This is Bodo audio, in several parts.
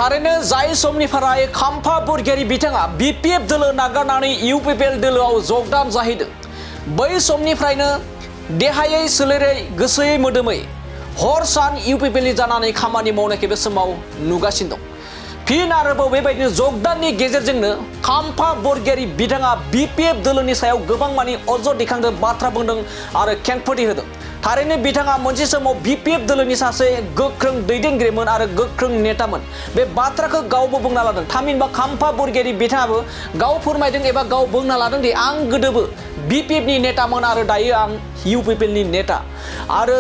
थारैनो जाय समनिफ्राय खाम्फा बरगयारि बिथाङा बिपिएफ दोलो नागारनानै इउपिपिएल दोलोआव जगदान जाहैदों बै समनिफ्रायनो देहायै सोलेरै गोसोयै मोदोमै हर सान इउपिपिएलनि जानानै खामानि मावनायखौ बे समाव नुगासिनो दं। फिन आरोबाव बेबायदिनो जगदाननि गेजेरजोंनो खाम्फा बरगयारि बिथाङा बिपिएफ दोलोनि सायाव गोबां मानि अजद दैखांदों, बाथ्रा बुंदों आरो खेंफोरथि होदों। थारैनो बिथाङा मोनसे समाव बिपिएफ दोलोनि सासे गोख्रों दैदेनगिरिमोन आरो गोख्रों नेतामोन। बे बाथ्राखौ गावबो बुंना लादों। थामहिनबा खाम्फा बरगयारि बिथाङाबो गाव फोरमायदों एबा गाव बुंना लादों दि आं गोदोबो बिपिएफनि नेतामोन आरो दायो आं इउपिपिएलनि नेता आरो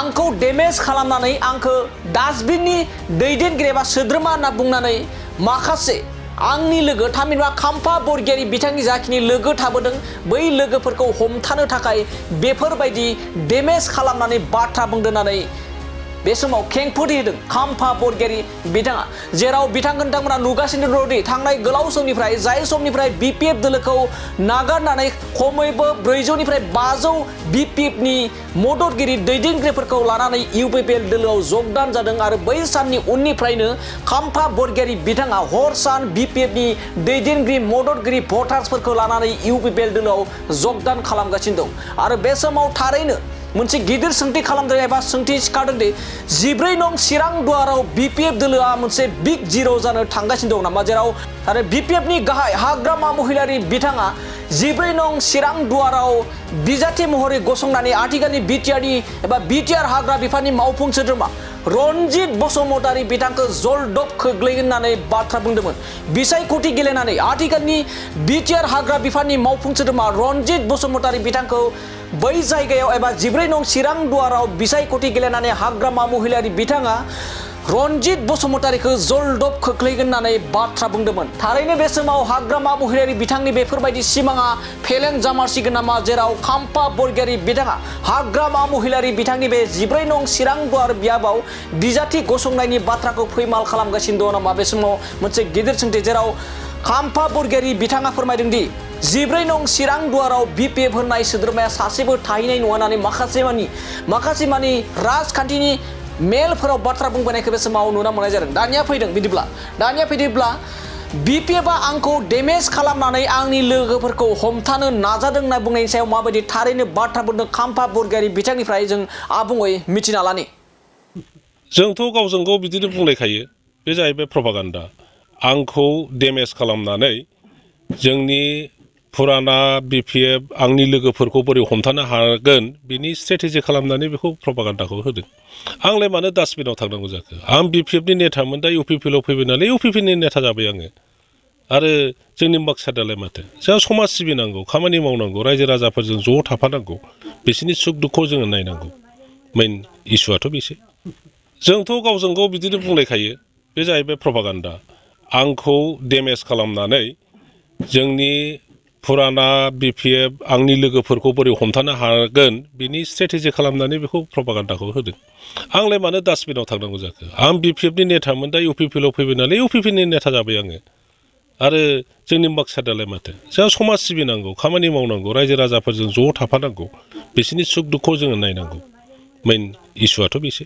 आंखौ डेमेज खालामनानै आंखौ डास्टबिननि दैदेनगिरि एबा सोद्रोमा होनना बुंनानै माखासे आंनि लोगो थामहिनबा खाम्फा बरगयारि बिथांनि जाखिनि लोगो थाबोदों बै लोगोफोरखौ हमथानो थाखाय बेफोरबायदि डेमेज खालामनानै बाथ्रा बुंदों होननानै बे समाव खेंफोरथि होदों खाम्फा बरगयारि बिथाङा। जेराव बिथांमोना नुगासिनो दंदि थांनाय गोलाव समनिफ्राय जाय समनिफ्राय बिपिएफ दोलोखौ नागारनानै खमैबो 400निफ्राय 500 बिपिएफनि मददगिरि दैदेनगिरिफोरखौ लानानै इउपिपिएल दोलोआव जगदान जादों आरो बै साननि उननिफ्रायनो खाम्फा बरगयारि बिथाङा हर सान बिपिएफनि दैदेनगिरि मददगिरि भटार्सफोरखौ लानानै इउपिपिएल दोलोआव जगदान खालामगासिनो दं। आरो बे समाव थारैनो मोनसे गिदिर सोंथि खालामदों एबा सोंथि सिखारदों दि 14 नं चिरां दुवाराव बिपिएफ दोलोआ मोनसे बिग जिर' जानो थांगासिनो दं नामा, जेराव आरो बिपिएफनि गाहाय हाग्रामा महिलारि बिथाङा 14 नं चिरां दुवाराव बिजाथि महरै गसंनानै आथिखालनि बिटिआरनि एबा बिटिआर हाग्रा बिफाननि मावफुं सोद्रोमा रनजित बसुमतारी बिथांखौ जलदब खोख्लैगोन होननानै बाथ्रा बुंदोंमोन। बिसायख'थि गेलेनानै आथिखालनि बिटिआर हाग्रा बिफाननि मावफुं सोद्रोमा रनजित बसुमतारी बिथांखौ बै जायगायाव एबा 14 नं चिरां दुवाराव बिसायख'थि गेलेनानै हाग्रामा महिलारि बिथाङा रनजित बसुमतारीखौ जलदब खोख्लैगोन होननानै बाथ्रा बुंदोंमोन। थारैनो बे समाव हाग्रामा महिलारि बिथांनि बेफोरबायदि सिमाङा फेलें जामारसिगोन नामा, जेराव खाम्फा बरगयारि बिथाङा हाग्रामा महिलारि बिथांनि बे 14 नं चिरां दुवार बियाबाव बिजाथि गसंनायनि बाथ्राखौ फैमाल खालामगासिनो दं नामा? बे समाव मोनसे गिदिर सोंथि, जेराव खाम्फा बरगयारि बिथाङा फोरमायदों दि 14 नं चिरां दुवाराव बिपिएफ होननाय सोद्रोमाया सासेबो थाहैनाय नङा होननानै माखासे मानि राजखान्थिनि मेलफोराव बाथ्रा बुंबोनायखौ बे समाव नुनो मोननाय जादों। दानिया फैदोंब्ला बिपिएफआ आंखौ डेमेज खालामनानै आंनि लोगोफोरखौ हमथानो नाजादों होनना बुंनायनि सायाव माबायदि थारैनो बाथ्रा बुंदों खाम्फा बरगयारि बिथांनिफ्राय जों आबुङै मिथिना लानि। जोंथ' गावजों गाव बिदिनो बुंलायखायो, बे जाहैबाय प्रपागान्डा। आंखौ डेमेज खालामनानै जोंनि फुराना बिपिएफ आंनि लोगोफोरखौ बोरै हमथानो हागोन बिनि स्ट्रेटेजि खालामनानै बेखौ प्रपागान्डाखौ होदों। आंलाय मानो डास्टबिनाव थांनांगौ जाखो? आं बिपिएफनि नेतामोन, दा इउपिपिएलआव फैबाय नालाय इउपिपिएलनि नेता जाबाय आङो। आरो जोंनि माकसादालाय माथो? जोंहा समाज सिबिनांगौ, खामानि मावनांगौ, रायजो राजाफोरजों ज' थाफानांगौ, बिसोरनि सुख दुखखौ जोङो नायनांगौ। मेइन इसुआथ' बेसो। जोंथ' गावजों गाव बिदिनो बुंलायखायो, बे जाहैबाय प्रपागान्डा। आंखौ डेमेज खालामनानै जोंनि फुराना बिपिएफ आंनि लोगोफोरखौ बोरै हमथानो हागोन बिनि स्ट्रेटेजि खालामनानै बेखौ प्रपागान्डाखौ होदों। आंलाय मानो डास्टबिनाव थांनांगौ जाखो? आं बिपिएफनि नेतामोन, दा इउपिपिएलआव फैबाय नालाय इउपिपिएलनि नेता जाबाय आङो। आरो जोंनि माकसादालाय माथो? जोंहा समाज सिबिनांगौ, खामानि मावनांगौ, रायजो राजाफोरजों ज' थाफानांगौ, बिसोरनि सुख दुखखौ जोङो नायनांगौ। मेइन इसुआथ' बेसो।